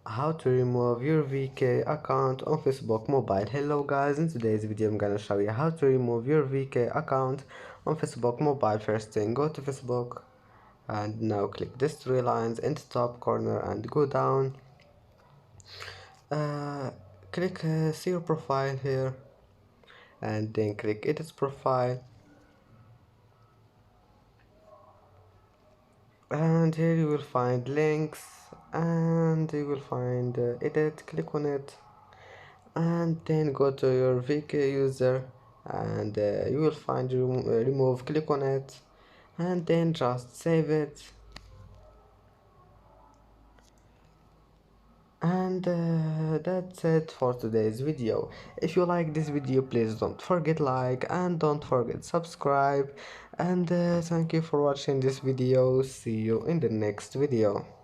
How to remove your VK account on Facebook Mobile. Hello guys, in today's video I'm gonna show you how to remove your VK account on Facebook Mobile. First thing, go to Facebook and now click these three lines in the top corner and go down. uh, Click see your profile here and then click edit profile, and here you will find links and you will find edit. Click on it and then go to your VK user and you will find remove. Click on it and then just save it, and that's it for today's video. If you like this video, please don't forget like and don't forget subscribe, and thank you for watching this video. See you in the next video.